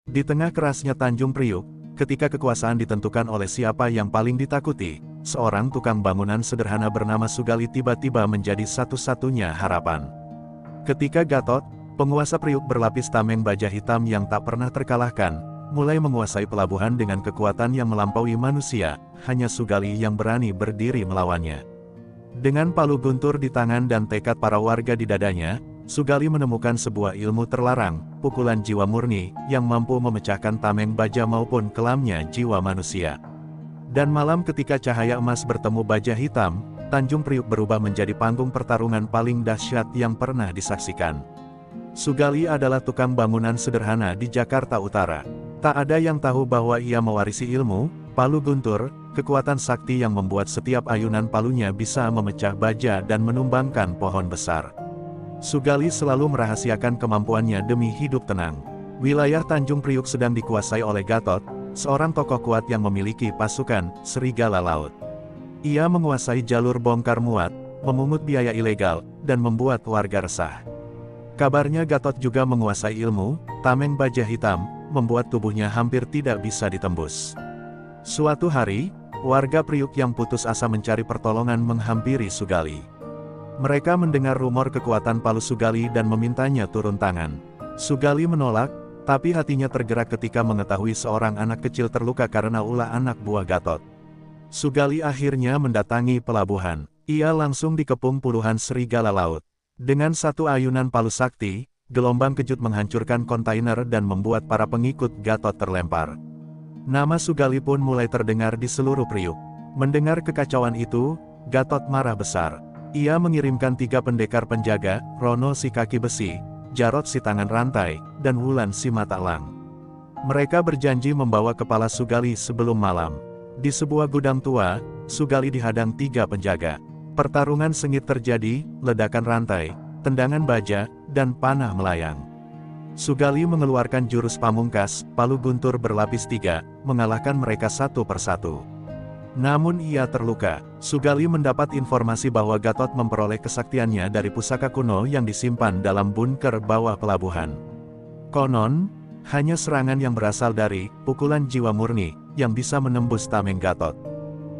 Di tengah kerasnya Tanjung Priuk, ketika kekuasaan ditentukan oleh siapa yang paling ditakuti, seorang tukang bangunan sederhana bernama Sugali tiba-tiba menjadi satu-satunya harapan. Ketika Gatot, penguasa Priuk berlapis tameng baja hitam yang tak pernah terkalahkan, mulai menguasai pelabuhan dengan kekuatan yang melampaui manusia, hanya Sugali yang berani berdiri melawannya. Dengan palu guntur di tangan dan tekad para warga di dadanya, Sugali menemukan sebuah ilmu terlarang, pukulan jiwa murni, yang mampu memecahkan tameng baja maupun kelamnya jiwa manusia. Dan malam ketika cahaya emas bertemu baja hitam, Tanjung Priuk berubah menjadi panggung pertarungan paling dahsyat yang pernah disaksikan. Sugali adalah tukang bangunan sederhana di Jakarta Utara. Tak ada yang tahu bahwa ia mewarisi ilmu, palu guntur, kekuatan sakti yang membuat setiap ayunan palunya bisa memecah baja dan menumbangkan pohon besar. Sugali selalu merahasiakan kemampuannya demi hidup tenang. Wilayah Tanjung Priuk sedang dikuasai oleh Gatot, seorang tokoh kuat yang memiliki pasukan serigala laut. Ia menguasai jalur bongkar muat, memungut biaya ilegal, dan membuat warga resah. Kabarnya Gatot juga menguasai ilmu, tameng baja hitam, membuat tubuhnya hampir tidak bisa ditembus. Suatu hari, warga Priuk yang putus asa mencari pertolongan menghampiri Sugali. Mereka mendengar rumor kekuatan palu Sugali dan memintanya turun tangan. Sugali menolak, tapi hatinya tergerak ketika mengetahui seorang anak kecil terluka karena ulah anak buah Gatot. Sugali akhirnya mendatangi pelabuhan. Ia langsung dikepung puluhan serigala laut. Dengan satu ayunan palu sakti, gelombang kejut menghancurkan kontainer dan membuat para pengikut Gatot terlempar. Nama Sugali pun mulai terdengar di seluruh Priuk. Mendengar kekacauan itu, Gatot marah besar. Ia mengirimkan 3 pendekar penjaga, Rono si kaki besi, Jarot si tangan rantai, dan Wulan si mata elang. Mereka berjanji membawa kepala Sugali sebelum malam. Di sebuah gudang tua, Sugali dihadang 3 penjaga. Pertarungan sengit terjadi, ledakan rantai, tendangan baja, dan panah melayang. Sugali mengeluarkan jurus pamungkas, palu guntur berlapis 3, mengalahkan mereka satu persatu. Namun ia terluka. Sugali mendapat informasi bahwa Gatot memperoleh kesaktiannya dari pusaka kuno yang disimpan dalam bunker bawah pelabuhan. Konon, hanya serangan yang berasal dari pukulan jiwa murni yang bisa menembus tameng Gatot.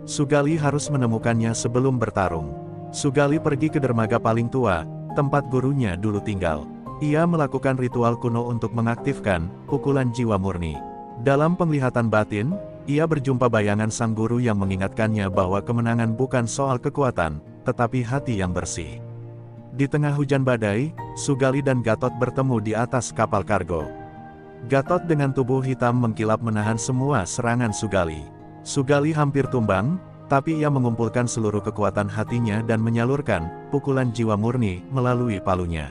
Sugali harus menemukannya sebelum bertarung. Sugali pergi ke dermaga paling tua, tempat gurunya dulu tinggal. Ia melakukan ritual kuno untuk mengaktifkan pukulan jiwa murni. Dalam penglihatan batin, ia berjumpa bayangan sang guru yang mengingatkannya bahwa kemenangan bukan soal kekuatan, tetapi hati yang bersih. Di tengah hujan badai, Sugali dan Gatot bertemu di atas kapal kargo. Gatot dengan tubuh hitam mengkilap menahan semua serangan Sugali. Sugali hampir tumbang, tapi ia mengumpulkan seluruh kekuatan hatinya dan menyalurkan pukulan jiwa murni melalui palunya.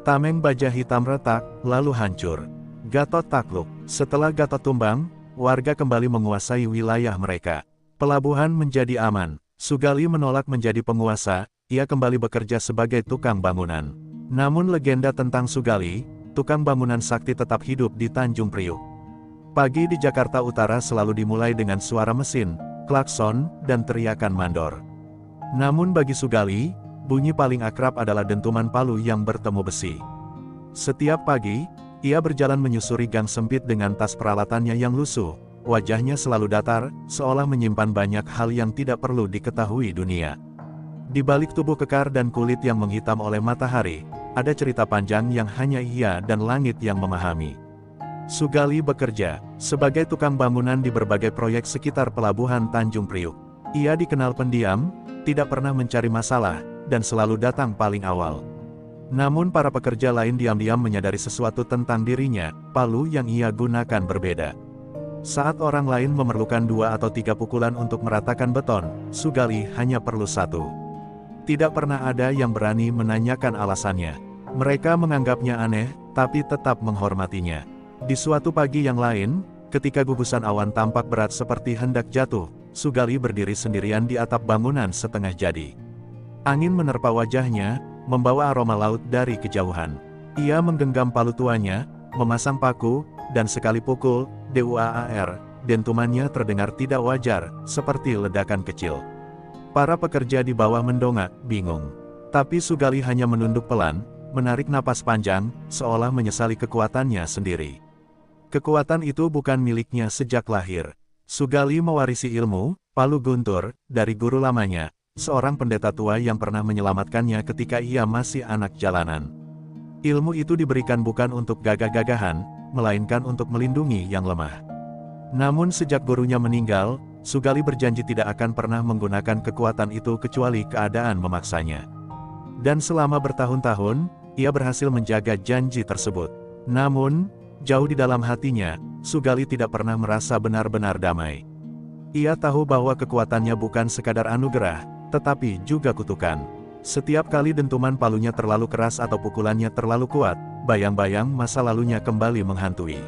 Tameng baja hitam retak, lalu hancur. Gatot takluk. Setelah Gatot tumbang, warga kembali menguasai wilayah mereka. Pelabuhan menjadi aman. Sugali menolak menjadi penguasa, ia kembali bekerja sebagai tukang bangunan. Namun legenda tentang Sugali, tukang bangunan sakti tetap hidup di Tanjung Priuk. Pagi di Jakarta Utara selalu dimulai dengan suara mesin, klakson, dan teriakan mandor. Namun bagi Sugali, bunyi paling akrab adalah dentuman palu yang bertemu besi. Setiap pagi, ia berjalan menyusuri gang sempit dengan tas peralatannya yang lusuh. Wajahnya selalu datar, seolah menyimpan banyak hal yang tidak perlu diketahui dunia. Di balik tubuh kekar dan kulit yang menghitam oleh matahari, ada cerita panjang yang hanya ia dan langit yang memahami. Sugali bekerja sebagai tukang bangunan di berbagai proyek sekitar pelabuhan Tanjung Priuk. Ia dikenal pendiam, tidak pernah mencari masalah, dan selalu datang paling awal. Namun para pekerja lain diam-diam menyadari sesuatu tentang dirinya, palu yang ia gunakan berbeda. Saat orang lain memerlukan 2 atau 3 pukulan untuk meratakan beton, Sugali hanya perlu 1. Tidak pernah ada yang berani menanyakan alasannya. Mereka menganggapnya aneh, tapi tetap menghormatinya. Di suatu pagi yang lain, ketika gugusan awan tampak berat seperti hendak jatuh, Sugali berdiri sendirian di atap bangunan setengah jadi. Angin menerpa wajahnya, membawa aroma laut dari kejauhan. Ia menggenggam palu tuanya, memasang paku, dan sekali pukul, DUAAR, dentumannya terdengar tidak wajar, seperti ledakan kecil. Para pekerja di bawah mendongak, bingung. Tapi Sugali hanya menunduk pelan, menarik napas panjang, seolah menyesali kekuatannya sendiri. Kekuatan itu bukan miliknya sejak lahir. Sugali mewarisi ilmu, palu guntur, dari guru lamanya, seorang pendeta tua yang pernah menyelamatkannya ketika ia masih anak jalanan. Ilmu itu diberikan bukan untuk gagah-gagahan, melainkan untuk melindungi yang lemah. Namun sejak gurunya meninggal, Sugali berjanji tidak akan pernah menggunakan kekuatan itu kecuali keadaan memaksanya. Dan selama bertahun-tahun, ia berhasil menjaga janji tersebut. Namun, jauh di dalam hatinya, Sugali tidak pernah merasa benar-benar damai. Ia tahu bahwa kekuatannya bukan sekadar anugerah, tetapi juga kutukan. Setiap kali dentuman palunya terlalu keras atau pukulannya terlalu kuat, bayang-bayang masa lalunya kembali menghantui.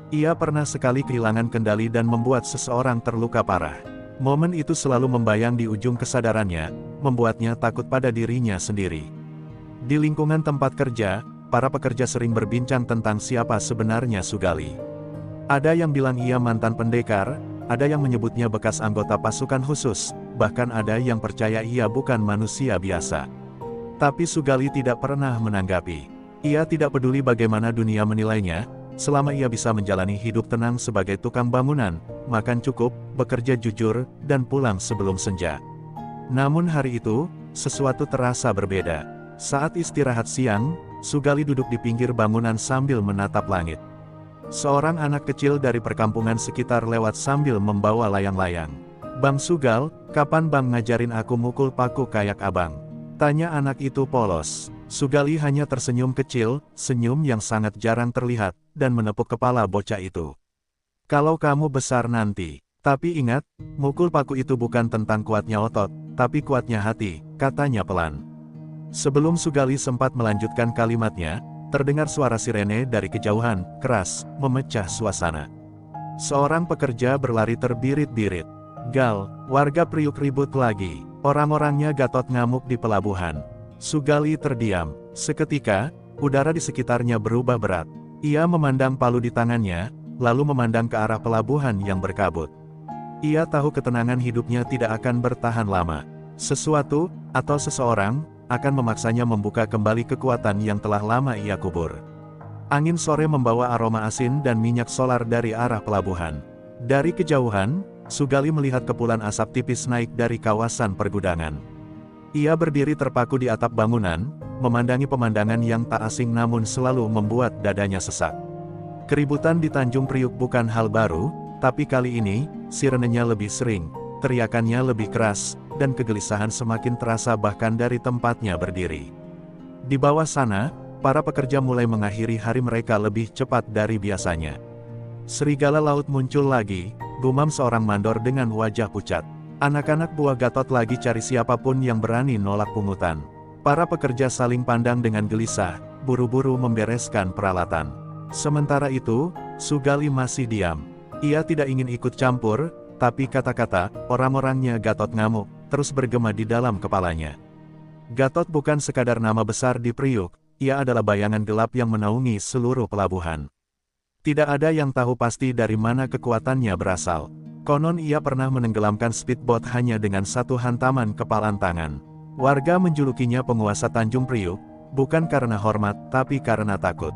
Ia pernah sekali kehilangan kendali dan membuat seseorang terluka parah. Momen itu selalu membayang di ujung kesadarannya, membuatnya takut pada dirinya sendiri. Di lingkungan tempat kerja, para pekerja sering berbincang tentang siapa sebenarnya Sugali. Ada yang bilang ia mantan pendekar, ada yang menyebutnya bekas anggota pasukan khusus, bahkan ada yang percaya ia bukan manusia biasa. Tapi Sugali tidak pernah menanggapi. Ia tidak peduli bagaimana dunia menilainya. Selama ia bisa menjalani hidup tenang sebagai tukang bangunan, makan cukup, bekerja jujur, dan pulang sebelum senja. Namun hari itu, sesuatu terasa berbeda. Saat istirahat siang, Sugali duduk di pinggir bangunan sambil menatap langit. Seorang anak kecil dari perkampungan sekitar lewat sambil membawa layang-layang. "Bang Sugal, kapan bang ngajarin aku mukul paku kayak abang?" tanya anak itu polos. Sugali hanya tersenyum kecil, senyum yang sangat jarang terlihat, dan menepuk kepala bocah itu. "Kalau kamu besar nanti. Tapi ingat, mukul paku itu bukan tentang kuatnya otot, tapi kuatnya hati," katanya pelan. Sebelum Sugali sempat melanjutkan kalimatnya, terdengar suara sirene dari kejauhan, keras, memecah suasana. Seorang pekerja berlari terbirit-birit. "Gal, warga Priuk ribut lagi. Orang-orangnya Gatot ngamuk di pelabuhan." Sugali terdiam. Seketika, udara di sekitarnya berubah berat. Ia memandang palu di tangannya, lalu memandang ke arah pelabuhan yang berkabut. Ia tahu ketenangan hidupnya tidak akan bertahan lama. Sesuatu, atau seseorang, akan memaksanya membuka kembali kekuatan yang telah lama ia kubur. Angin sore membawa aroma asin dan minyak solar dari arah pelabuhan. Dari kejauhan, Sugali melihat kepulan asap tipis naik dari kawasan pergudangan. Ia berdiri terpaku di atap bangunan, memandangi pemandangan yang tak asing namun selalu membuat dadanya sesak. Keributan di Tanjung Priuk bukan hal baru, tapi kali ini, sirenenya lebih sering, teriakannya lebih keras, dan kegelisahan semakin terasa bahkan dari tempatnya berdiri. Di bawah sana, para pekerja mulai mengakhiri hari mereka lebih cepat dari biasanya. "Serigala laut muncul lagi," gumam seorang mandor dengan wajah pucat. "Anak-anak buah Gatot lagi cari siapapun yang berani nolak pungutan." Para pekerja saling pandang dengan gelisah, buru-buru membereskan peralatan. Sementara itu, Sugali masih diam. Ia tidak ingin ikut campur, tapi kata-kata, "orang-orangnya Gatot ngamuk," terus bergema di dalam kepalanya. Gatot bukan sekadar nama besar di Priuk, ia adalah bayangan gelap yang menaungi seluruh pelabuhan. Tidak ada yang tahu pasti dari mana kekuatannya berasal. Konon ia pernah menenggelamkan speedboat hanya dengan satu hantaman kepalan tangan. Warga menjulukinya penguasa Tanjung Priuk, bukan karena hormat tapi karena takut.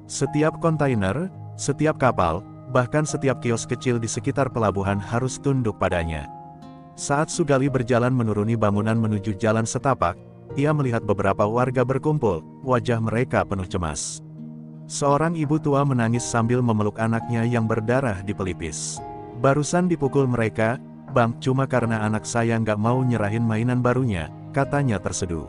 Setiap kontainer, setiap kapal, bahkan setiap kios kecil di sekitar pelabuhan harus tunduk padanya. Saat Sugali berjalan menuruni bangunan menuju jalan setapak, ia melihat beberapa warga berkumpul, wajah mereka penuh cemas. Seorang ibu tua menangis sambil memeluk anaknya yang berdarah di pelipis. "Barusan dipukul mereka, Bang, cuma karena anak saya nggak mau nyerahin mainan barunya," katanya terseduh.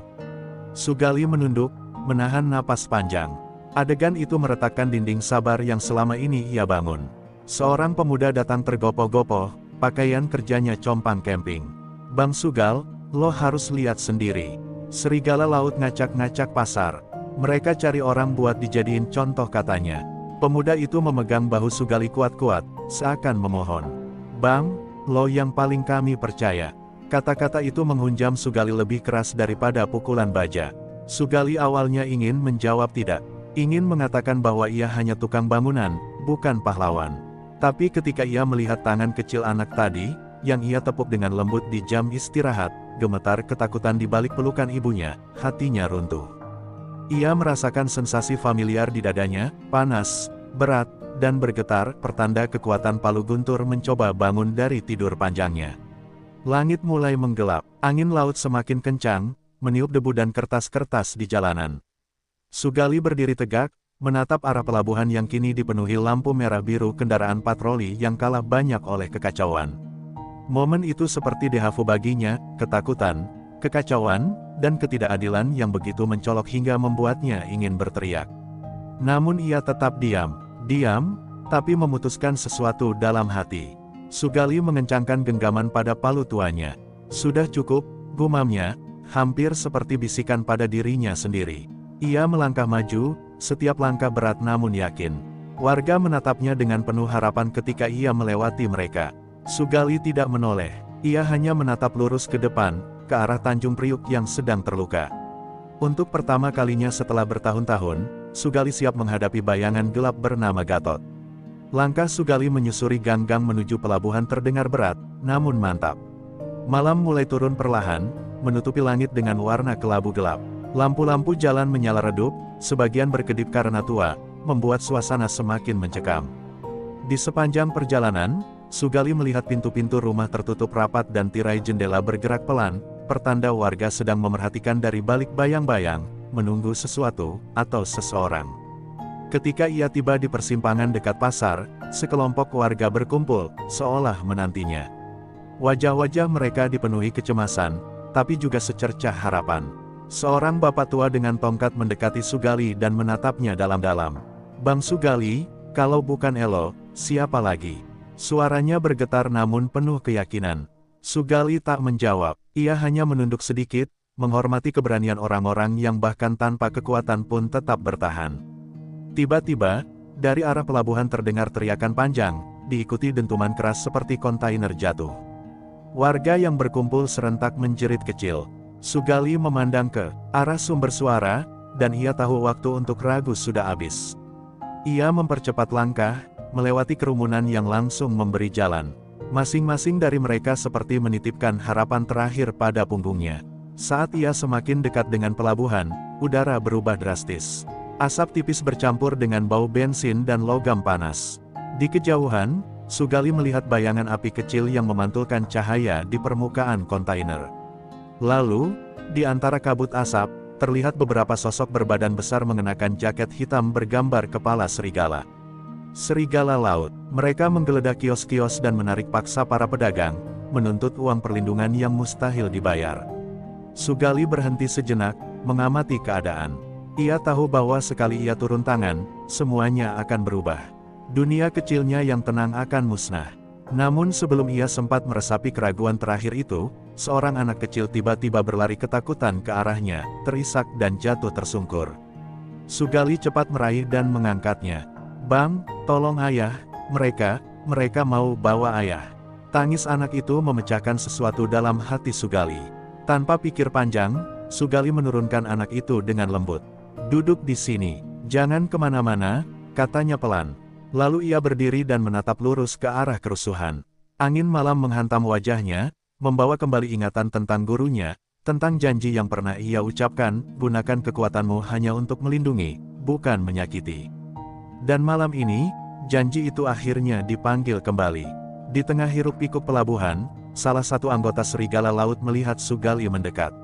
Sugali menunduk, menahan napas panjang. Adegan itu meretakkan dinding sabar yang selama ini ia bangun. Seorang pemuda datang tergopoh-gopoh, pakaian kerjanya compang camping. "Bang Sugal, lo harus lihat sendiri. Serigala laut ngacak-ngacak pasar. Mereka cari orang buat dijadiin contoh," katanya. Pemuda itu memegang bahu Sugali kuat-kuat, seakan memohon. "Bang, lo yang paling kami percaya." Kata-kata itu menghunjam Sugali lebih keras daripada pukulan baja. Sugali awalnya ingin menjawab tidak. Ingin mengatakan bahwa ia hanya tukang bangunan, bukan pahlawan. Tapi ketika ia melihat tangan kecil anak tadi, yang ia tepuk dengan lembut di jam istirahat, gemetar ketakutan di balik pelukan ibunya, hatinya runtuh. Ia merasakan sensasi familiar di dadanya, panas, berat, dan bergetar, pertanda kekuatan palu guntur mencoba bangun dari tidur panjangnya. Langit mulai menggelap, angin laut semakin kencang, meniup debu dan kertas-kertas di jalanan. Sugali berdiri tegak, menatap arah pelabuhan yang kini dipenuhi lampu merah biru kendaraan patroli yang kalah banyak oleh kekacauan. Momen itu seperti dejavu baginya, ketakutan, kekacauan, dan ketidakadilan yang begitu mencolok hingga membuatnya ingin berteriak. Namun ia tetap diam, tapi memutuskan sesuatu dalam hati. Sugali mengencangkan genggaman pada palu tuanya. Sudah cukup, gumamnya, hampir seperti bisikan pada dirinya sendiri. Ia melangkah maju, setiap langkah berat namun yakin. Warga menatapnya dengan penuh harapan ketika ia melewati mereka. Sugali tidak menoleh, ia hanya menatap lurus ke depan, ke arah Tanjung Priuk yang sedang terluka. Untuk pertama kalinya setelah bertahun-tahun, Sugali siap menghadapi bayangan gelap bernama Gatot. Langkah Sugali menyusuri gang-gang menuju pelabuhan terdengar berat, namun mantap. Malam mulai turun perlahan, menutupi langit dengan warna kelabu gelap. Lampu-lampu jalan menyala redup, sebagian berkedip karena tua, membuat suasana semakin mencekam. Di sepanjang perjalanan, Sugali melihat pintu-pintu rumah tertutup rapat dan tirai jendela bergerak pelan, pertanda warga sedang memerhatikan dari balik bayang-bayang, menunggu sesuatu, atau seseorang. Ketika ia tiba di persimpangan dekat pasar, sekelompok warga berkumpul, seolah menantinya. Wajah-wajah mereka dipenuhi kecemasan, tapi juga secercah harapan. Seorang bapak tua dengan tongkat mendekati Sugali dan menatapnya dalam-dalam. "Bang Sugali, kalau bukan Elo, siapa lagi?" Suaranya bergetar namun penuh keyakinan. Sugali tak menjawab, ia hanya menunduk sedikit, menghormati keberanian orang-orang yang bahkan tanpa kekuatan pun tetap bertahan. Tiba-tiba, dari arah pelabuhan terdengar teriakan panjang, diikuti dentuman keras seperti kontainer jatuh. Warga yang berkumpul serentak menjerit kecil. Sugali memandang ke arah sumber suara, dan ia tahu waktu untuk ragu sudah habis. Ia mempercepat langkah, melewati kerumunan yang langsung memberi jalan. Masing-masing dari mereka seperti menitipkan harapan terakhir pada punggungnya. Saat ia semakin dekat dengan pelabuhan, udara berubah drastis. Asap tipis bercampur dengan bau bensin dan logam panas. Di kejauhan, Sugali melihat bayangan api kecil yang memantulkan cahaya di permukaan kontainer. Lalu, di antara kabut asap, terlihat beberapa sosok berbadan besar mengenakan jaket hitam bergambar kepala serigala. Serigala laut. Mereka menggeledah kios-kios dan menarik paksa para pedagang, menuntut uang perlindungan yang mustahil dibayar. Sugali berhenti sejenak, mengamati keadaan. Ia tahu bahwa sekali ia turun tangan, semuanya akan berubah. Dunia kecilnya yang tenang akan musnah. Namun sebelum ia sempat meresapi keraguan terakhir itu, seorang anak kecil tiba-tiba berlari ketakutan ke arahnya, terisak dan jatuh tersungkur. Sugali cepat meraih dan mengangkatnya. "Bang, tolong ayah, mereka mau bawa ayah." Tangis anak itu memecahkan sesuatu dalam hati Sugali. Tanpa pikir panjang, Sugali menurunkan anak itu dengan lembut. "Duduk di sini, jangan kemana-mana," katanya pelan. Lalu ia berdiri dan menatap lurus ke arah kerusuhan. Angin malam menghantam wajahnya, membawa kembali ingatan tentang gurunya, tentang janji yang pernah ia ucapkan, "Gunakan kekuatanmu hanya untuk melindungi, bukan menyakiti." Dan malam ini, janji itu akhirnya dipanggil kembali. Di tengah hiruk-pikuk pelabuhan, salah satu anggota serigala laut melihat Sugali mendekat.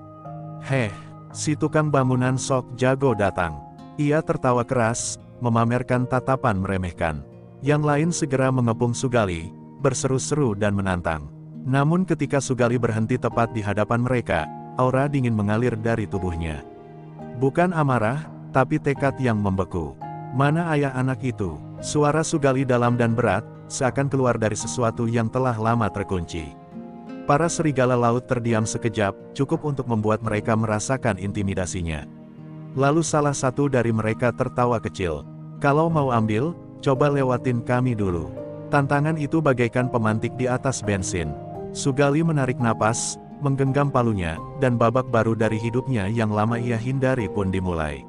"Heh, si tukang bangunan sok jago datang." Ia tertawa keras, memamerkan tatapan meremehkan. Yang lain segera mengepung Sugali, berseru-seru dan menantang. Namun ketika Sugali berhenti tepat di hadapan mereka, aura dingin mengalir dari tubuhnya. Bukan amarah, tapi tekad yang membeku. "Mana ayah anak itu?" Suara Sugali dalam dan berat, seakan keluar dari sesuatu yang telah lama terkunci. Para serigala laut terdiam sekejap, cukup untuk membuat mereka merasakan intimidasinya. Lalu salah satu dari mereka tertawa kecil. "Kalau mau ambil, coba lewatin kami dulu." Tantangan itu bagaikan pemantik di atas bensin. Sugali menarik napas, menggenggam palunya, dan babak baru dari hidupnya yang lama ia hindari pun dimulai.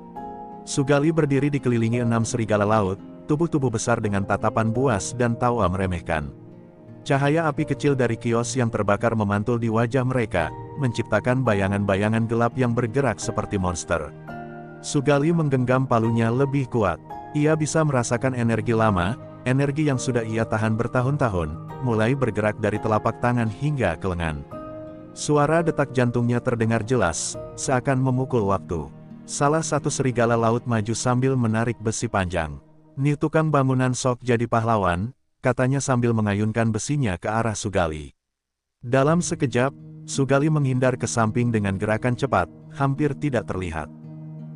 Sugali berdiri dikelilingi 6 serigala laut, tubuh-tubuh besar dengan tatapan buas dan tawa meremehkan. Cahaya api kecil dari kios yang terbakar memantul di wajah mereka, menciptakan bayangan-bayangan gelap yang bergerak seperti monster. Sugali menggenggam palunya lebih kuat. Ia bisa merasakan energi lama, energi yang sudah ia tahan bertahun-tahun, mulai bergerak dari telapak tangan hingga ke lengan. Suara detak jantungnya terdengar jelas, seakan memukul waktu. Salah satu serigala laut maju sambil menarik besi panjang. "Nih tukang bangunan sok jadi pahlawan," katanya sambil mengayunkan besinya ke arah Sugali. Dalam sekejap, Sugali menghindar ke samping dengan gerakan cepat, hampir tidak terlihat.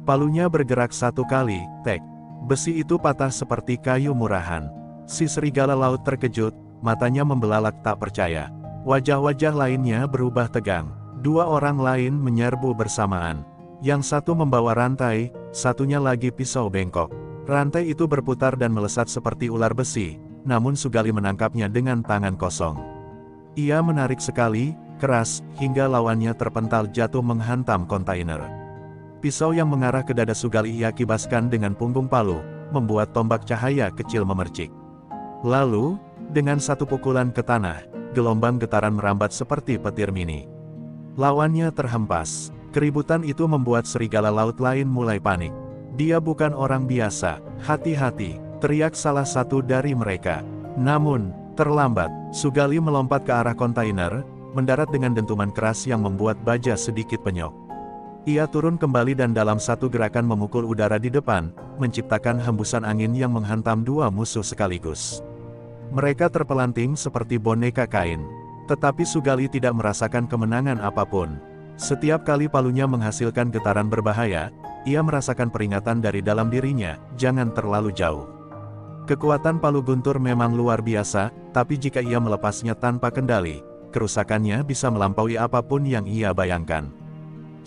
Palunya bergerak satu kali, tek. Besi itu patah seperti kayu murahan. Si serigala laut terkejut, matanya membelalak tak percaya. Wajah-wajah lainnya berubah tegang. Dua orang lain menyerbu bersamaan. Yang satu membawa rantai, satunya lagi pisau bengkok. Rantai itu berputar dan melesat seperti ular besi, namun Sugali menangkapnya dengan tangan kosong. Ia menarik sekali, keras, hingga lawannya terpental jatuh menghantam kontainer. Pisau yang mengarah ke dada Sugali ia kibaskan dengan punggung palu, membuat tombak cahaya kecil memercik. Lalu, dengan satu pukulan ke tanah, gelombang getaran merambat seperti petir mini. Lawannya terhempas. Keributan itu membuat serigala laut lain mulai panik. "Dia bukan orang biasa, hati-hati," teriak salah satu dari mereka. Namun, terlambat. Sugali melompat ke arah kontainer, mendarat dengan dentuman keras yang membuat baja sedikit penyok. Ia turun kembali dan dalam satu gerakan memukul udara di depan, menciptakan hembusan angin yang menghantam dua musuh sekaligus. Mereka terpelanting seperti boneka kain. Tetapi Sugali tidak merasakan kemenangan apapun. Setiap kali palunya menghasilkan getaran berbahaya, ia merasakan peringatan dari dalam dirinya, jangan terlalu jauh. Kekuatan palu guntur memang luar biasa, tapi jika ia melepasnya tanpa kendali, kerusakannya bisa melampaui apapun yang ia bayangkan.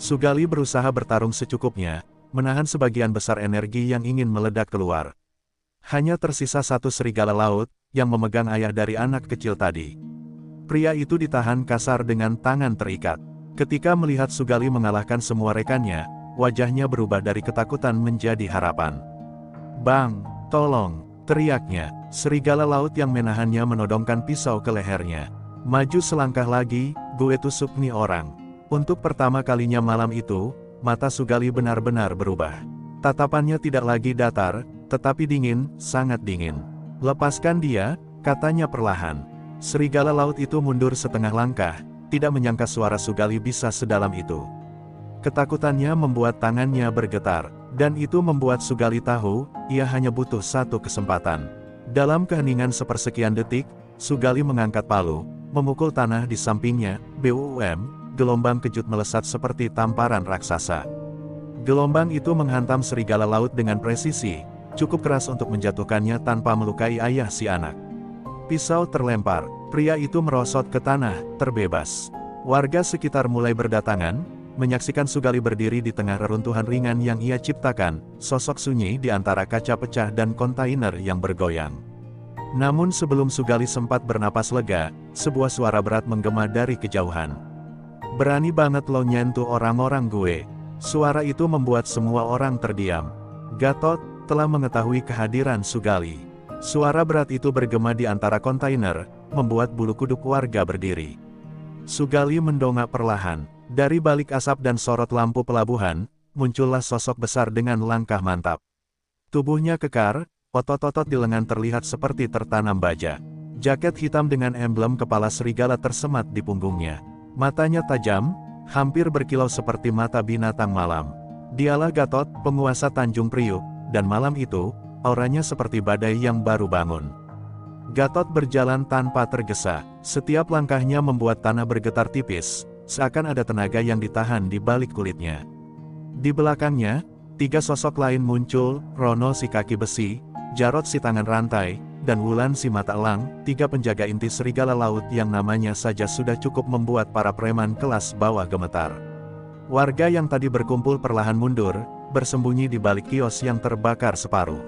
Sugali berusaha bertarung secukupnya, menahan sebagian besar energi yang ingin meledak keluar. Hanya tersisa satu serigala laut, yang memegang ayah dari anak kecil tadi. Pria itu ditahan kasar dengan tangan terikat. Ketika melihat Sugali mengalahkan semua rekannya, wajahnya berubah dari ketakutan menjadi harapan. "Bang, tolong!" teriaknya. Serigala laut yang menahannya menodongkan pisau ke lehernya. "Maju selangkah lagi, gue tusuk nih orang." Untuk pertama kalinya malam itu, mata Sugali benar-benar berubah. Tatapannya tidak lagi datar, tetapi dingin, sangat dingin. "Lepaskan dia," katanya perlahan. Serigala laut itu mundur setengah langkah, tidak menyangka suara Sugali bisa sedalam itu. Ketakutannya membuat tangannya bergetar, dan itu membuat Sugali tahu, ia hanya butuh satu kesempatan. Dalam keheningan sepersekian detik, Sugali mengangkat palu, memukul tanah di sampingnya, BUM, gelombang kejut melesat seperti tamparan raksasa. Gelombang itu menghantam serigala laut dengan presisi, cukup keras untuk menjatuhkannya tanpa melukai ayah si anak. Pisau terlempar, pria itu merosot ke tanah, terbebas. Warga sekitar mulai berdatangan, menyaksikan Sugali berdiri di tengah reruntuhan ringan yang ia ciptakan, sosok sunyi di antara kaca pecah dan kontainer yang bergoyang. Namun sebelum Sugali sempat bernapas lega, sebuah suara berat menggema dari kejauhan. "Berani banget lo nyentuh orang-orang gue." Suara itu membuat semua orang terdiam. Gatot telah mengetahui kehadiran Sugali. Suara berat itu bergema di antara kontainer, membuat bulu kuduk warga berdiri. Sugali mendongak perlahan. Dari balik asap dan sorot lampu pelabuhan, muncullah sosok besar dengan langkah mantap. Tubuhnya kekar, otot-otot di lengan terlihat seperti tertanam baja. Jaket hitam dengan emblem kepala serigala tersemat di punggungnya. Matanya tajam, hampir berkilau seperti mata binatang malam. Dialah Gatot, penguasa Tanjung Priuk, dan malam itu, auranya seperti badai yang baru bangun. Gatot berjalan tanpa tergesa, setiap langkahnya membuat tanah bergetar tipis, seakan ada tenaga yang ditahan di balik kulitnya. Di belakangnya, tiga sosok lain muncul, Rono si kaki besi, Jarot si tangan rantai, dan Wulan si mata elang, tiga penjaga inti serigala laut yang namanya saja sudah cukup membuat para preman kelas bawah gemetar. Warga yang tadi berkumpul perlahan mundur, bersembunyi di balik kios yang terbakar separuh.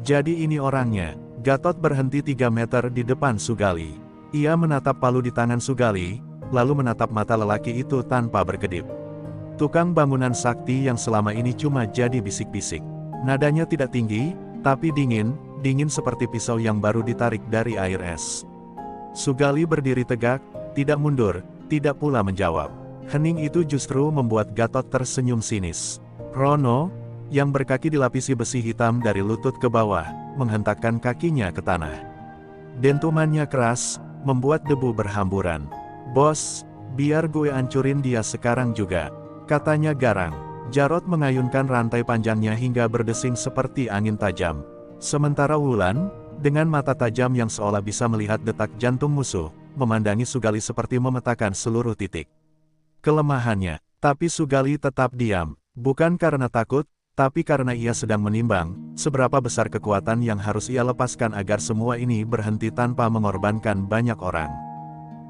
Jadi ini orangnya. Gatot berhenti 3 meter di depan Sugali. Ia menatap palu di tangan Sugali, lalu menatap mata lelaki itu tanpa berkedip. Tukang bangunan sakti yang selama ini cuma jadi bisik-bisik. Nadanya tidak tinggi, tapi dingin, dingin seperti pisau yang baru ditarik dari air es. Sugali berdiri tegak, tidak mundur, tidak pula menjawab. Hening itu justru membuat Gatot tersenyum sinis. "Rono, yang berkaki dilapisi besi hitam dari lutut ke bawah, menghentakkan kakinya ke tanah. Dentumannya keras, membuat debu berhamburan. "Bos, biar gue ancurin dia sekarang juga," katanya garang. Jarod mengayunkan rantai panjangnya hingga berdesing seperti angin tajam. Sementara Wulan, dengan mata tajam yang seolah bisa melihat detak jantung musuh, memandangi Sugali seperti memetakan seluruh titik kelemahannya. Tapi Sugali tetap diam, bukan karena takut, tapi karena ia sedang menimbang, seberapa besar kekuatan yang harus ia lepaskan agar semua ini berhenti tanpa mengorbankan banyak orang.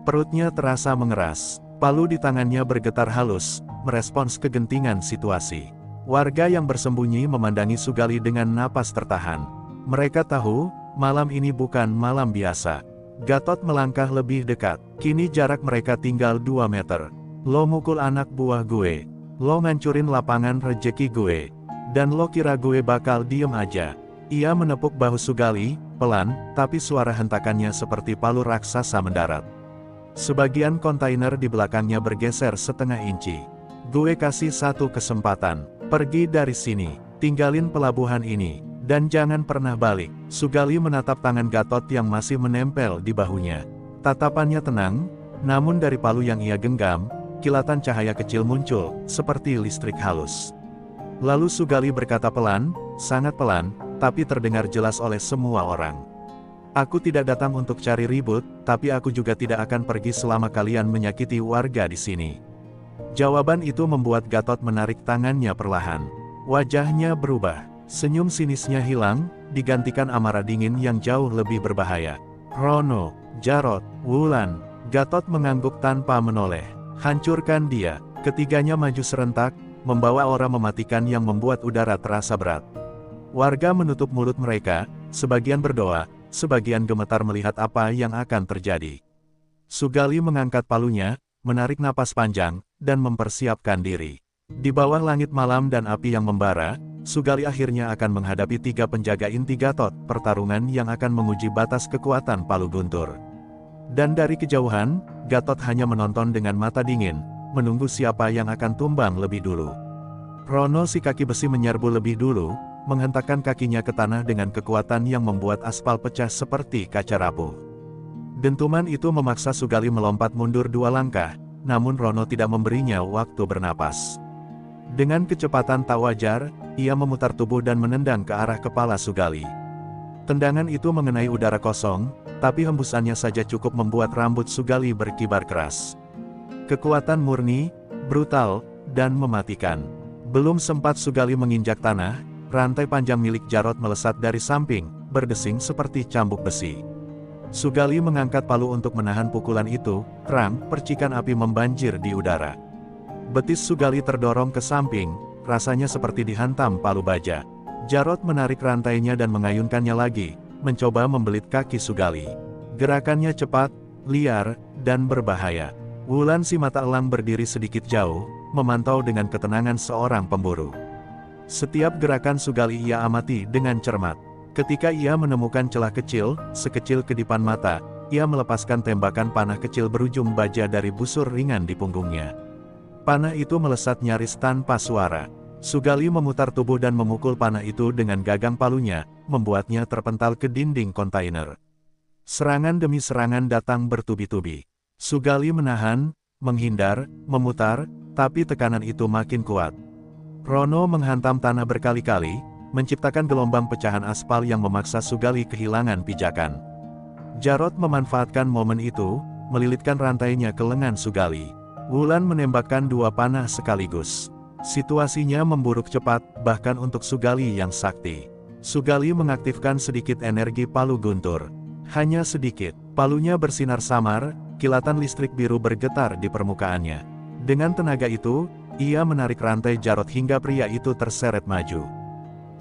Perutnya terasa mengeras, palu di tangannya bergetar halus, merespons kegentingan situasi. Warga yang bersembunyi memandangi Sugali dengan napas tertahan. Mereka tahu, malam ini bukan malam biasa. Gatot melangkah lebih dekat, kini jarak mereka tinggal 2 meter. "Lo mukul anak buah gue, lo ngancurin lapangan rejeki gue, dan lo kira gue bakal diem aja?" Ia menepuk bahu Sugali, pelan, tapi suara hentakannya seperti palu raksasa mendarat. Sebagian kontainer di belakangnya bergeser setengah inci. "Gue kasih satu kesempatan, pergi dari sini, tinggalin pelabuhan ini, dan jangan pernah balik." Sugali menatap tangan Gatot yang masih menempel di bahunya. Tatapannya tenang, namun dari palu yang ia genggam, kilatan cahaya kecil muncul, seperti listrik halus. Lalu Sugali berkata pelan, sangat pelan, tapi terdengar jelas oleh semua orang. "Aku tidak datang untuk cari ribut, tapi aku juga tidak akan pergi selama kalian menyakiti warga di sini." Jawaban itu membuat Gatot menarik tangannya perlahan. Wajahnya berubah, senyum sinisnya hilang, digantikan amarah dingin yang jauh lebih berbahaya. "Rono, Jarod, Wulan." Gatot mengangguk tanpa menoleh. "Hancurkan dia." Ketiganya maju serentak, membawa aura mematikan yang membuat udara terasa berat. Warga menutup mulut mereka, sebagian berdoa, sebagian gemetar melihat apa yang akan terjadi. Sugali mengangkat palunya, menarik napas panjang, dan mempersiapkan diri. Di bawah langit malam dan api yang membara, Sugali akhirnya akan menghadapi 3 penjaga inti Gatot, pertarungan yang akan menguji batas kekuatan palu guntur. Dan dari kejauhan, Gatot hanya menonton dengan mata dingin, menunggu siapa yang akan tumbang lebih dulu. Rono si kaki besi menyerbu lebih dulu, menghentakkan kakinya ke tanah dengan kekuatan yang membuat aspal pecah seperti kaca rapuh. Dentuman itu memaksa Sugali melompat mundur 2 langkah, namun Rono tidak memberinya waktu bernapas. Dengan kecepatan tak wajar, ia memutar tubuh dan menendang ke arah kepala Sugali. Tendangan itu mengenai udara kosong, tapi hembusannya saja cukup membuat rambut Sugali berkibar keras. Kekuatan murni, brutal, dan mematikan. Belum sempat Sugali menginjak tanah, rantai panjang milik Jarod melesat dari samping, berdesing seperti cambuk besi. Sugali mengangkat palu untuk menahan pukulan itu, terang, percikan api membanjir di udara. Betis Sugali terdorong ke samping, rasanya seperti dihantam palu baja. Jarod menarik rantainya dan mengayunkannya lagi, mencoba membelit kaki Sugali. Gerakannya cepat, liar, dan berbahaya. Wulan si mata elang berdiri sedikit jauh, memantau dengan ketenangan seorang pemburu. Setiap gerakan Sugali ia amati dengan cermat. Ketika ia menemukan celah kecil, sekecil kedipan mata, ia melepaskan tembakan panah kecil berujung baja dari busur ringan di punggungnya. Panah itu melesat nyaris tanpa suara. Sugali memutar tubuh dan memukul panah itu dengan gagang palunya, membuatnya terpental ke dinding kontainer. Serangan demi serangan datang bertubi-tubi. Sugali menahan, menghindar, memutar, tapi tekanan itu makin kuat. Rono menghantam tanah berkali-kali, menciptakan gelombang pecahan aspal yang memaksa Sugali kehilangan pijakan. Jarod memanfaatkan momen itu, melilitkan rantainya ke lengan Sugali. Wulan menembakkan 2 panah sekaligus. Situasinya memburuk cepat, bahkan untuk Sugali yang sakti. Sugali mengaktifkan sedikit energi palu guntur. Hanya sedikit, palunya bersinar samar, kilatan listrik biru bergetar di permukaannya. Dengan tenaga itu, ia menarik rantai Jarod hingga pria itu terseret maju.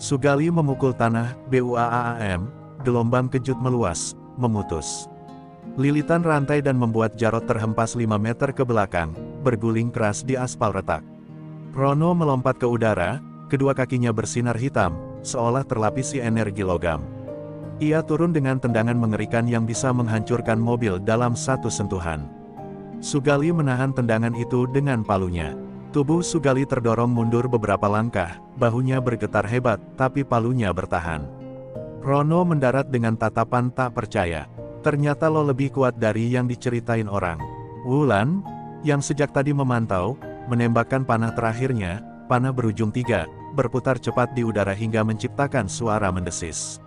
Sugali memukul tanah, BUAAM, gelombang kejut meluas, memutus. Lilitan rantai dan membuat Jarod terhempas 5 meter ke belakang, berguling keras di aspal retak. Rono melompat ke udara, kedua kakinya bersinar hitam, seolah terlapisi energi logam. Ia turun dengan tendangan mengerikan yang bisa menghancurkan mobil dalam satu sentuhan. Sugali menahan tendangan itu dengan palunya. Tubuh Sugali terdorong mundur beberapa langkah, bahunya bergetar hebat, tapi palunya bertahan. Rono mendarat dengan tatapan tak percaya. Ternyata lo lebih kuat dari yang diceritain orang. Wulan, yang sejak tadi memantau, menembakkan panah terakhirnya, panah berujung 3, berputar cepat di udara hingga menciptakan suara mendesis.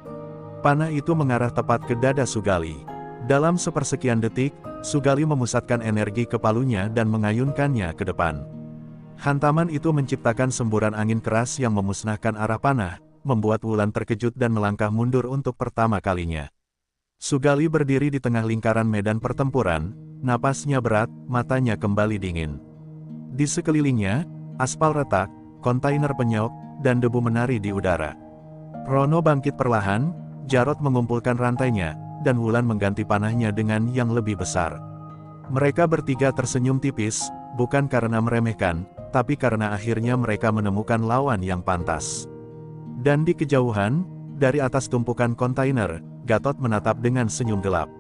Panah itu mengarah tepat ke dada Sugali. Dalam sepersekian detik, Sugali memusatkan energi ke palunya dan mengayunkannya ke depan. Hantaman itu menciptakan semburan angin keras yang memusnahkan arah panah, membuat Wulan terkejut dan melangkah mundur untuk pertama kalinya. Sugali berdiri di tengah lingkaran medan pertempuran, napasnya berat, matanya kembali dingin. Di sekelilingnya, aspal retak, kontainer penyok, dan debu menari di udara. Rono bangkit perlahan, Jarod mengumpulkan rantainya, dan Wulan mengganti panahnya dengan yang lebih besar. Mereka bertiga tersenyum tipis, bukan karena meremehkan, tapi karena akhirnya mereka menemukan lawan yang pantas. Dan di kejauhan, dari atas tumpukan kontainer, Gatot menatap dengan senyum gelap.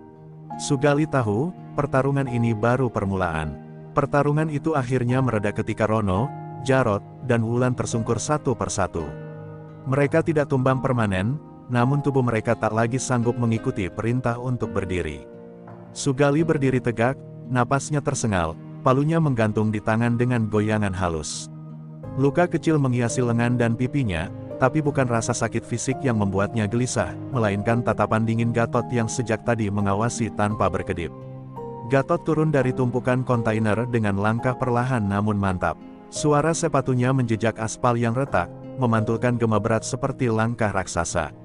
Sugali tahu, pertarungan ini baru permulaan. Pertarungan itu akhirnya mereda ketika Rono, Jarod, dan Wulan tersungkur satu persatu. Mereka tidak tumbang permanen, namun tubuh mereka tak lagi sanggup mengikuti perintah untuk berdiri. Sugali berdiri tegak, napasnya tersengal, palunya menggantung di tangan dengan goyangan halus. Luka kecil menghiasi lengan dan pipinya, tapi bukan rasa sakit fisik yang membuatnya gelisah, melainkan tatapan dingin Gatot yang sejak tadi mengawasi tanpa berkedip. Gatot turun dari tumpukan kontainer dengan langkah perlahan namun mantap. Suara sepatunya menjejak aspal yang retak, memantulkan gema berat seperti langkah raksasa.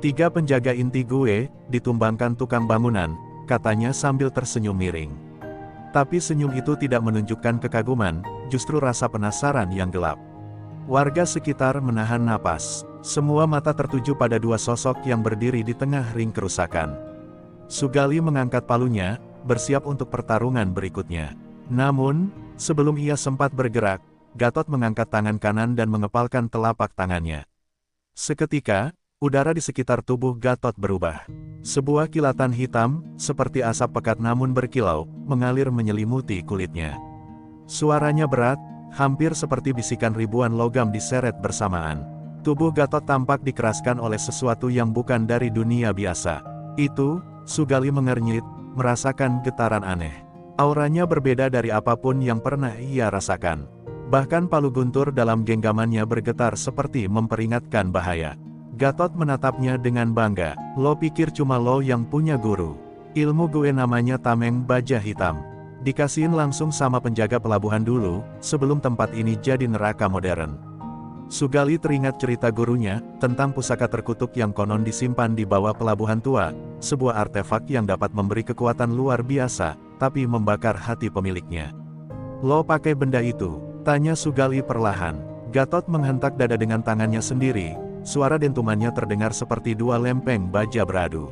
3 penjaga inti gue, ditumbangkan tukang bangunan, katanya sambil tersenyum miring. Tapi senyum itu tidak menunjukkan kekaguman, justru rasa penasaran yang gelap. Warga sekitar menahan napas. Semua mata tertuju pada 2 sosok yang berdiri di tengah ring kerusakan. Sugali mengangkat palunya, bersiap untuk pertarungan berikutnya. Namun, sebelum ia sempat bergerak, Gatot mengangkat tangan kanan dan mengepalkan telapak tangannya. Seketika, udara di sekitar tubuh Gatot berubah. Sebuah kilatan hitam, seperti asap pekat namun berkilau, mengalir menyelimuti kulitnya. Suaranya berat, hampir seperti bisikan ribuan logam diseret bersamaan. Tubuh Gatot tampak dikeraskan oleh sesuatu yang bukan dari dunia biasa. Itu, Sugali mengernyit, merasakan getaran aneh. Auranya berbeda dari apapun yang pernah ia rasakan. Bahkan palu guntur dalam genggamannya bergetar seperti memperingatkan bahaya. Gatot menatapnya dengan bangga. Lo pikir cuma lo yang punya guru? Ilmu gue namanya tameng baja hitam. Dikasihin langsung sama penjaga pelabuhan dulu, sebelum tempat ini jadi neraka modern. Sugali teringat cerita gurunya, tentang pusaka terkutuk yang konon disimpan di bawah pelabuhan tua, sebuah artefak yang dapat memberi kekuatan luar biasa, tapi membakar hati pemiliknya. Lo pakai benda itu? Tanya Sugali perlahan. Gatot menghentak dada dengan tangannya sendiri. Suara dentumannya terdengar seperti 2 lempeng baja beradu.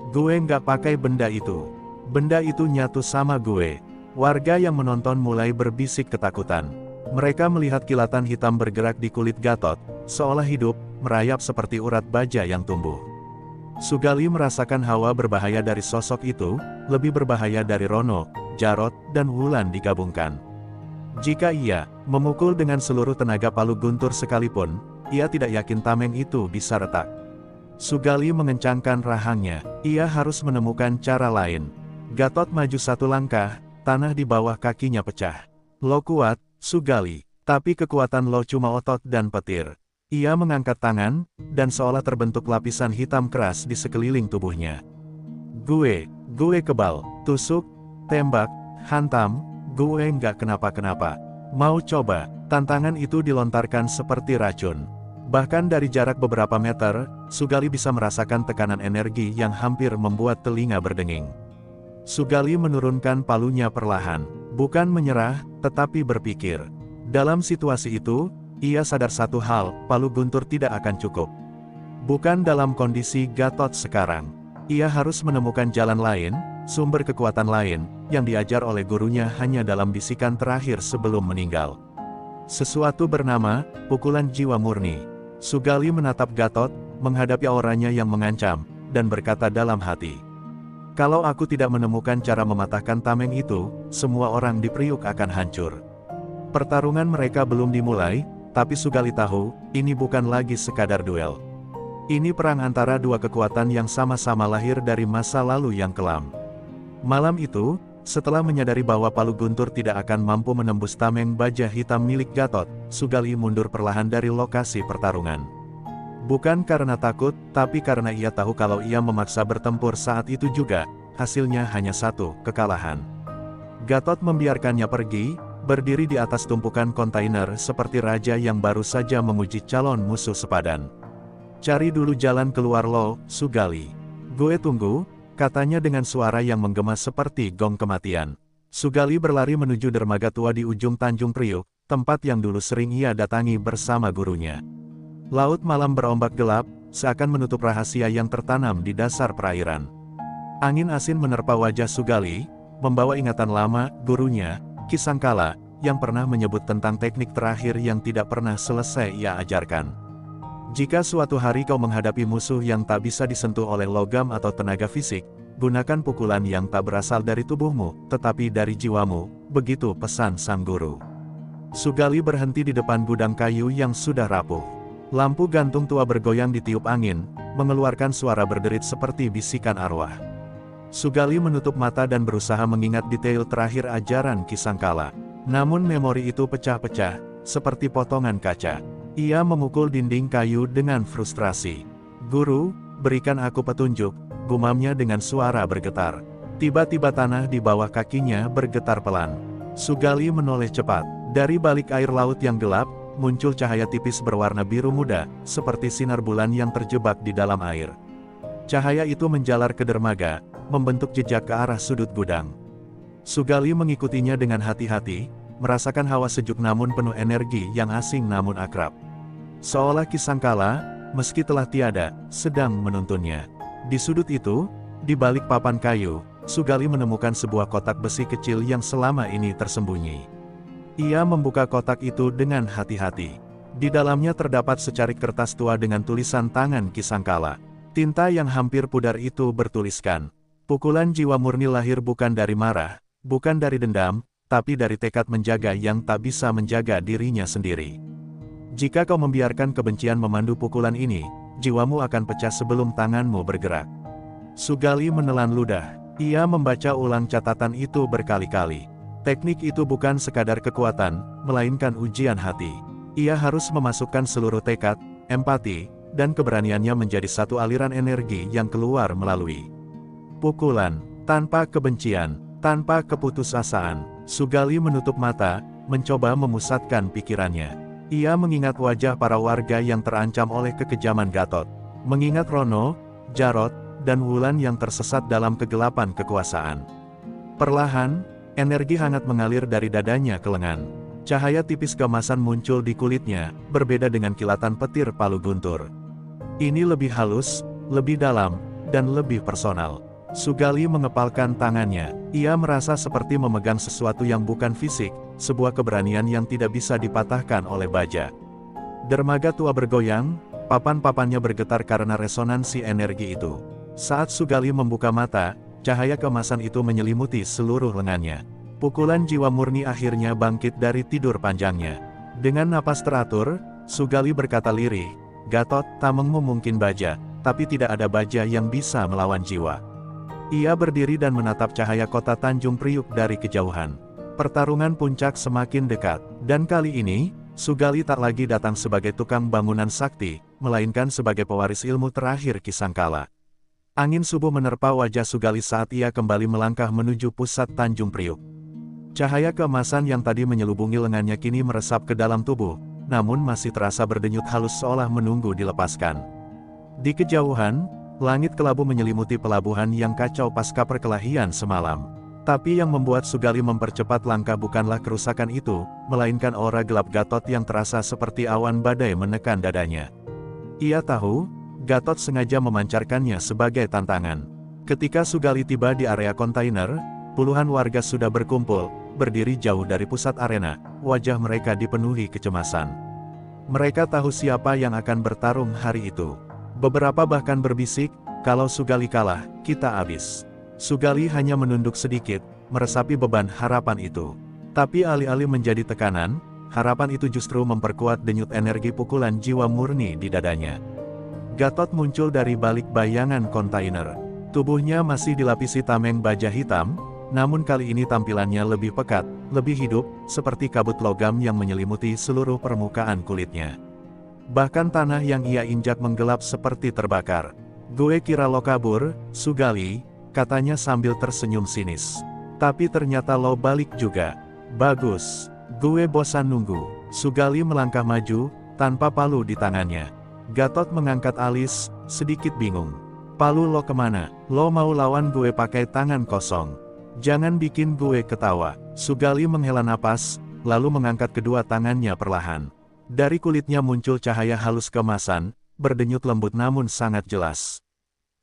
Gue nggak pakai benda itu. Benda itu nyatu sama gue. Warga yang menonton mulai berbisik ketakutan. Mereka melihat kilatan hitam bergerak di kulit Gatot, seolah hidup, merayap seperti urat baja yang tumbuh. Sugali merasakan hawa berbahaya dari sosok itu, lebih berbahaya dari Rono, Jarod, dan Wulan digabungkan. Jika ia memukul dengan seluruh tenaga palu guntur sekalipun, ia tidak yakin tameng itu bisa retak. Sugali mengencangkan rahangnya. Ia harus menemukan cara lain. Gatot maju 1 langkah, tanah di bawah kakinya pecah. Lo kuat, Sugali, tapi kekuatan lo cuma otot dan petir. Ia mengangkat tangan, dan seolah terbentuk lapisan hitam keras di sekeliling tubuhnya. Gue kebal, tusuk, tembak, hantam, gue nggak kenapa-kenapa. Mau coba? Tantangan itu dilontarkan seperti racun. Bahkan dari jarak beberapa meter, Sugali bisa merasakan tekanan energi yang hampir membuat telinga berdenging. Sugali menurunkan palunya perlahan, bukan menyerah, tetapi berpikir. Dalam situasi itu, ia sadar satu hal, palu guntur tidak akan cukup. Bukan dalam kondisi Gatot sekarang. Ia harus menemukan jalan lain, sumber kekuatan lain, yang diajar oleh gurunya hanya dalam bisikan terakhir sebelum meninggal. Sesuatu bernama, pukulan jiwa murni. Sugali menatap Gatot, menghadapi auranya yang mengancam, dan berkata dalam hati. Kalau aku tidak menemukan cara mematahkan tameng itu, semua orang di Priuk akan hancur. Pertarungan mereka belum dimulai, tapi Sugali tahu, ini bukan lagi sekadar duel. Ini perang antara dua kekuatan yang sama-sama lahir dari masa lalu yang kelam. Malam itu, setelah menyadari bahwa palu guntur tidak akan mampu menembus tameng baja hitam milik Gatot, Sugali mundur perlahan dari lokasi pertarungan. Bukan karena takut, tapi karena ia tahu kalau ia memaksa bertempur saat itu juga, hasilnya hanya satu, kekalahan. Gatot membiarkannya pergi, berdiri di atas tumpukan kontainer seperti raja yang baru saja menguji calon musuh sepadan. "Cari dulu jalan keluar lo, Sugali. Gue tunggu," katanya dengan suara yang menggema seperti gong kematian. Sugali berlari menuju dermaga tua di ujung Tanjung Priuk, tempat yang dulu sering ia datangi bersama gurunya. Laut malam berombak gelap, seakan menutup rahasia yang tertanam di dasar perairan. Angin asin menerpa wajah Sugali, membawa ingatan lama, gurunya, Ki Sangkala, yang pernah menyebut tentang teknik terakhir yang tidak pernah selesai ia ajarkan. "Jika suatu hari kau menghadapi musuh yang tak bisa disentuh oleh logam atau tenaga fisik, gunakan pukulan yang tak berasal dari tubuhmu, tetapi dari jiwamu," begitu pesan sang guru. Sugali berhenti di depan gudang kayu yang sudah rapuh. Lampu gantung tua bergoyang ditiup angin, mengeluarkan suara berderit seperti bisikan arwah. Sugali menutup mata dan berusaha mengingat detail terakhir ajaran Ki Sangkala. Namun memori itu pecah-pecah, seperti potongan kaca. Ia memukul dinding kayu dengan frustrasi. "Guru, berikan aku petunjuk," gumamnya dengan suara bergetar. Tiba-tiba tanah di bawah kakinya bergetar pelan. Sugali menoleh cepat. Dari balik air laut yang gelap, muncul cahaya tipis berwarna biru muda, seperti sinar bulan yang terjebak di dalam air. Cahaya itu menjalar ke dermaga, membentuk jejak ke arah sudut gudang. Sugali mengikutinya dengan hati-hati, merasakan hawa sejuk namun penuh energi yang asing namun akrab. Seolah Ki Sangkala, meski telah tiada, sedang menuntunnya. Di sudut itu, di balik papan kayu, Sugali menemukan sebuah kotak besi kecil yang selama ini tersembunyi. Ia membuka kotak itu dengan hati-hati. Di dalamnya terdapat secarik kertas tua dengan tulisan tangan Ki Sangkala. Tinta yang hampir pudar itu bertuliskan, "Pukulan jiwa murni lahir bukan dari marah, bukan dari dendam, tapi dari tekad menjaga yang tak bisa menjaga dirinya sendiri. Jika kau membiarkan kebencian memandu pukulan ini, jiwamu akan pecah sebelum tanganmu bergerak." Sugali menelan ludah. Ia membaca ulang catatan itu berkali-kali. Teknik itu bukan sekadar kekuatan, melainkan ujian hati. Ia harus memasukkan seluruh tekad, empati, dan keberaniannya menjadi satu aliran energi yang keluar melalui pukulan, tanpa kebencian, tanpa keputusasaan. Sugali menutup mata, mencoba memusatkan pikirannya. Ia mengingat wajah para warga yang terancam oleh kekejaman Gatot. Mengingat Rono, Jarot, dan Wulan yang tersesat dalam kegelapan kekuasaan. Perlahan, energi hangat mengalir dari dadanya ke lengan. Cahaya tipis keemasan muncul di kulitnya, berbeda dengan kilatan petir palu guntur. Ini lebih halus, lebih dalam, dan lebih personal. Sugali mengepalkan tangannya. Ia merasa seperti memegang sesuatu yang bukan fisik, sebuah keberanian yang tidak bisa dipatahkan oleh baja. Dermaga tua bergoyang, papan-papannya bergetar karena resonansi energi itu. Saat Sugali membuka mata, cahaya keemasan itu menyelimuti seluruh lengannya. Pukulan jiwa murni akhirnya bangkit dari tidur panjangnya. Dengan napas teratur, Sugali berkata lirih, "Gatot, tamengmu mungkin baja, tapi tidak ada baja yang bisa melawan jiwa." Ia berdiri dan menatap cahaya kota Tanjung Priuk dari kejauhan. Pertarungan puncak semakin dekat, dan kali ini, Sugali tak lagi datang sebagai tukang bangunan sakti, melainkan sebagai pewaris ilmu terakhir Ki Sangkala. Angin subuh menerpa wajah Sugali saat ia kembali melangkah menuju pusat Tanjung Priuk. Cahaya keemasan yang tadi menyelubungi lengannya kini meresap ke dalam tubuh, namun masih terasa berdenyut halus seolah menunggu dilepaskan. Di kejauhan, langit kelabu menyelimuti pelabuhan yang kacau pasca perkelahian semalam. Tapi yang membuat Sugali mempercepat langkah bukanlah kerusakan itu, melainkan aura gelap Gatot yang terasa seperti awan badai menekan dadanya. Ia tahu, Gatot sengaja memancarkannya sebagai tantangan. Ketika Sugali tiba di area kontainer, puluhan warga sudah berkumpul, berdiri jauh dari pusat arena, wajah mereka dipenuhi kecemasan. Mereka tahu siapa yang akan bertarung hari itu. Beberapa bahkan berbisik, "Kalau Sugali kalah, kita habis." Sugali hanya menunduk sedikit, meresapi beban harapan itu. Tapi alih-alih menjadi tekanan, harapan itu justru memperkuat denyut energi pukulan jiwa murni di dadanya. Gatot muncul dari balik bayangan kontainer. Tubuhnya masih dilapisi tameng baja hitam, namun kali ini tampilannya lebih pekat, lebih hidup, seperti kabut logam yang menyelimuti seluruh permukaan kulitnya. Bahkan tanah yang ia injak menggelap seperti terbakar. "Gue kira lo kabur, Sugali," katanya sambil tersenyum sinis. "Tapi ternyata lo balik juga. Bagus. Gue bosan nunggu." Sugali melangkah maju, tanpa palu di tangannya. Gatot mengangkat alis, sedikit bingung. "Palu lo kemana? Lo mau lawan gue pakai tangan kosong? Jangan bikin gue ketawa." Sugali menghela napas, lalu mengangkat kedua tangannya perlahan. Dari kulitnya muncul cahaya halus keemasan, berdenyut lembut namun sangat jelas.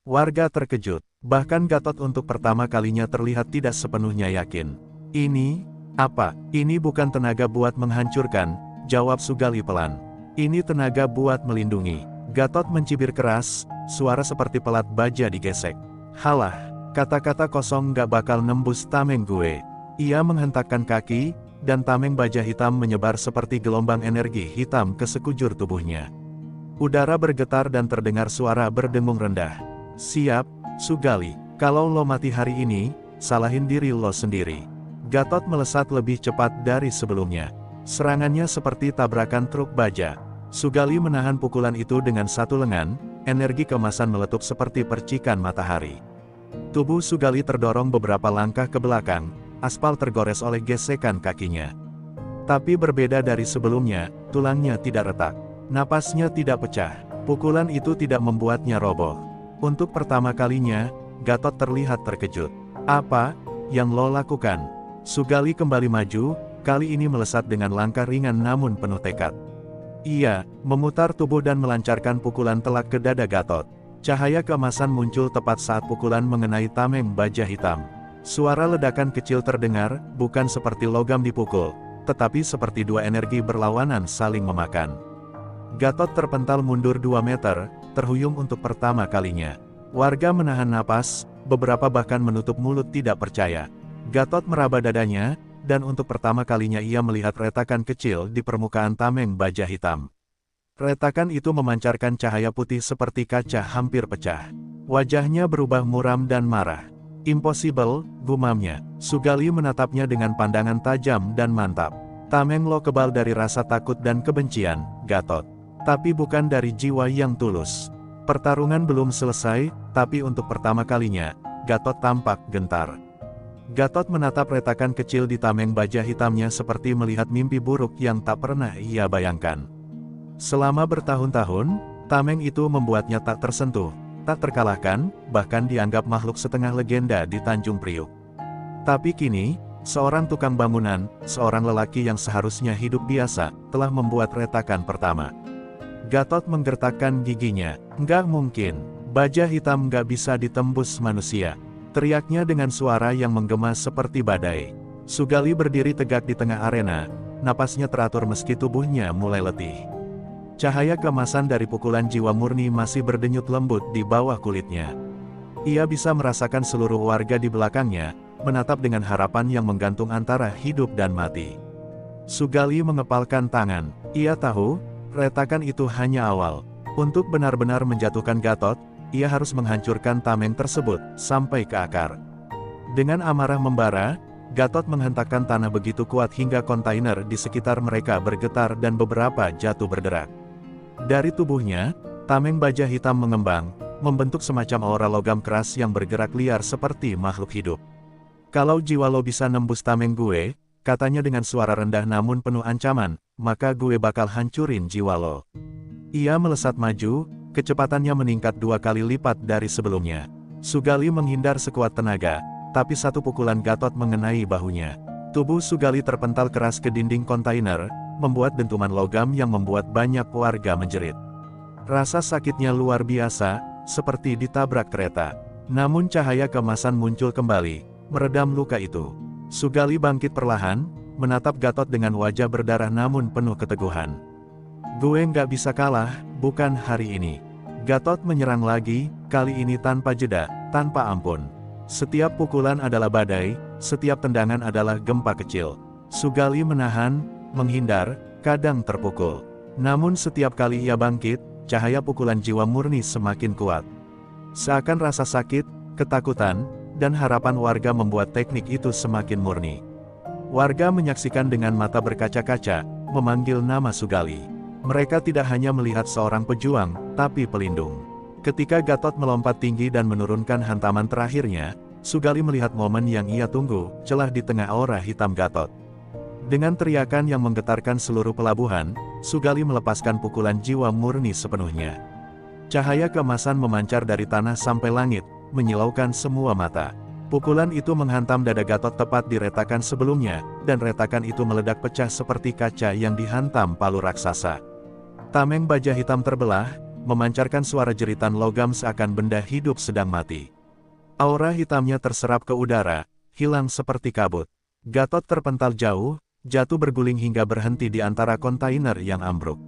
Warga terkejut, bahkan Gatot untuk pertama kalinya terlihat tidak sepenuhnya yakin. "Ini, apa? Ini bukan tenaga buat menghancurkan," jawab Sugali pelan. "Ini tenaga buat melindungi." Gatot mencibir keras, suara seperti pelat baja digesek. "Halah, kata-kata kosong gak bakal nembus tameng gue." Ia menghentakkan kaki, dan tameng baja hitam menyebar seperti gelombang energi hitam ke sekujur tubuhnya. Udara bergetar dan terdengar suara berdengung rendah. "Siap, Sugali. Kalau lo mati hari ini, salahin diri lo sendiri." Gatot melesat lebih cepat dari sebelumnya. Serangannya seperti tabrakan truk baja. Sugali menahan pukulan itu dengan satu lengan, energi keemasan meletup seperti percikan matahari. Tubuh Sugali terdorong beberapa langkah ke belakang, aspal tergores oleh gesekan kakinya. Tapi berbeda dari sebelumnya, tulangnya tidak retak. Napasnya tidak pecah. Pukulan itu tidak membuatnya roboh. Untuk pertama kalinya, Gatot terlihat terkejut. "Apa yang lo lakukan?" Sugali kembali maju, kali ini melesat dengan langkah ringan namun penuh tekad. Ia memutar tubuh dan melancarkan pukulan telak ke dada Gatot. Cahaya keemasan muncul tepat saat pukulan mengenai tameng baja hitam. Suara ledakan kecil terdengar, bukan seperti logam dipukul, tetapi seperti dua energi berlawanan saling memakan. Gatot terpental mundur 2 meter, terhuyung untuk pertama kalinya. Warga menahan napas, beberapa bahkan menutup mulut tidak percaya. Gatot meraba dadanya, dan untuk pertama kalinya ia melihat retakan kecil di permukaan tameng baja hitam. Retakan itu memancarkan cahaya putih seperti kaca hampir pecah. Wajahnya berubah muram dan marah. "Impossible," gumamnya. Sugali menatapnya dengan pandangan tajam dan mantap. "Tameng lo kebal dari rasa takut dan kebencian, Gatot. Tapi bukan dari jiwa yang tulus." Pertarungan belum selesai, tapi untuk pertama kalinya, Gatot tampak gentar. Gatot menatap retakan kecil di tameng baja hitamnya seperti melihat mimpi buruk yang tak pernah ia bayangkan. Selama bertahun-tahun, tameng itu membuatnya tak tersentuh, tak terkalahkan, bahkan dianggap makhluk setengah legenda di Tanjung Priuk. Tapi kini, seorang tukang bangunan, seorang lelaki yang seharusnya hidup biasa, telah membuat retakan pertama. Gatot menggertakkan giginya. "Nggak mungkin. Baja hitam nggak bisa ditembus manusia," teriaknya dengan suara yang menggema seperti badai. Sugali berdiri tegak di tengah arena, napasnya teratur meski tubuhnya mulai letih. Cahaya keemasan dari pukulan jiwa murni masih berdenyut lembut di bawah kulitnya. Ia bisa merasakan seluruh warga di belakangnya, menatap dengan harapan yang menggantung antara hidup dan mati. Sugali mengepalkan tangan. Ia tahu, retakan itu hanya awal. Untuk benar-benar menjatuhkan Gatot, ia harus menghancurkan tameng tersebut, sampai ke akar. Dengan amarah membara, Gatot menghentakkan tanah begitu kuat hingga kontainer di sekitar mereka bergetar dan beberapa jatuh berderak. Dari tubuhnya, tameng baja hitam mengembang, membentuk semacam aura logam keras yang bergerak liar seperti makhluk hidup. "Kalau jiwa lo bisa nembus tameng gue," katanya dengan suara rendah namun penuh ancaman, "maka gue bakal hancurin jiwa lo." Ia melesat maju, kecepatannya meningkat 2 kali lipat dari sebelumnya. Sugali menghindar sekuat tenaga, tapi satu pukulan Gatot mengenai bahunya. Tubuh Sugali terpental keras ke dinding kontainer, membuat dentuman logam yang membuat banyak warga menjerit. Rasa sakitnya luar biasa, seperti ditabrak kereta. Namun cahaya keemasan muncul kembali, meredam luka itu. Sugali bangkit perlahan, menatap Gatot dengan wajah berdarah namun penuh keteguhan. "Gue nggak bisa kalah, bukan hari ini." Gatot menyerang lagi, kali ini tanpa jeda, tanpa ampun. Setiap pukulan adalah badai, setiap tendangan adalah gempa kecil. Sugali menahan, menghindar, kadang terpukul. Namun setiap kali ia bangkit, cahaya pukulan jiwa murni semakin kuat. Seakan rasa sakit, ketakutan, dan harapan warga membuat teknik itu semakin murni. Warga menyaksikan dengan mata berkaca-kaca, memanggil nama Sugali. Mereka tidak hanya melihat seorang pejuang, tapi pelindung. Ketika Gatot melompat tinggi dan menurunkan hantaman terakhirnya, Sugali melihat momen yang ia tunggu, celah di tengah aura hitam Gatot. Dengan teriakan yang menggetarkan seluruh pelabuhan, Sugali melepaskan pukulan jiwa murni sepenuhnya. Cahaya keemasan memancar dari tanah sampai langit, menyilaukan semua mata. Pukulan itu menghantam dada Gatot tepat di retakan sebelumnya, dan retakan itu meledak pecah seperti kaca yang dihantam palu raksasa. Tameng baja hitam terbelah, memancarkan suara jeritan logam seakan benda hidup sedang mati. Aura hitamnya terserap ke udara, hilang seperti kabut. Gatot terpental jauh, jatuh berguling hingga berhenti di antara kontainer yang ambruk.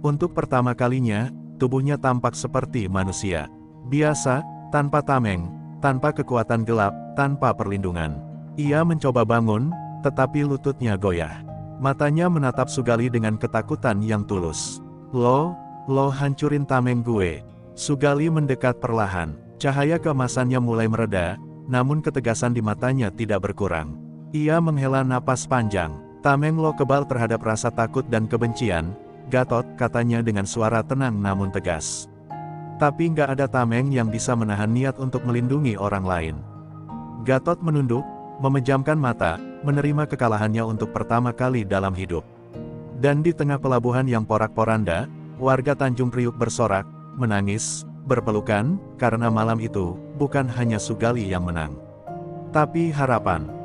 Untuk pertama kalinya, tubuhnya tampak seperti manusia. Biasa, tanpa tameng, tanpa kekuatan gelap, tanpa perlindungan. Ia mencoba bangun, tetapi lututnya goyah. Matanya menatap Sugali dengan ketakutan yang tulus. Lo hancurin tameng gue. Sugali mendekat perlahan. Cahaya keemasannya mulai mereda, namun ketegasan di matanya tidak berkurang. Ia menghela napas panjang. Tameng lo kebal terhadap rasa takut dan kebencian, Gatot, katanya dengan suara tenang namun tegas. Tapi nggak ada tameng yang bisa menahan niat untuk melindungi orang lain. Gatot menunduk, memejamkan mata, menerima kekalahannya untuk pertama kali dalam hidup. Dan di tengah pelabuhan yang porak-poranda, warga Tanjung Priuk bersorak, menangis, berpelukan, karena malam itu, bukan hanya Sugali yang menang. Tapi harapan.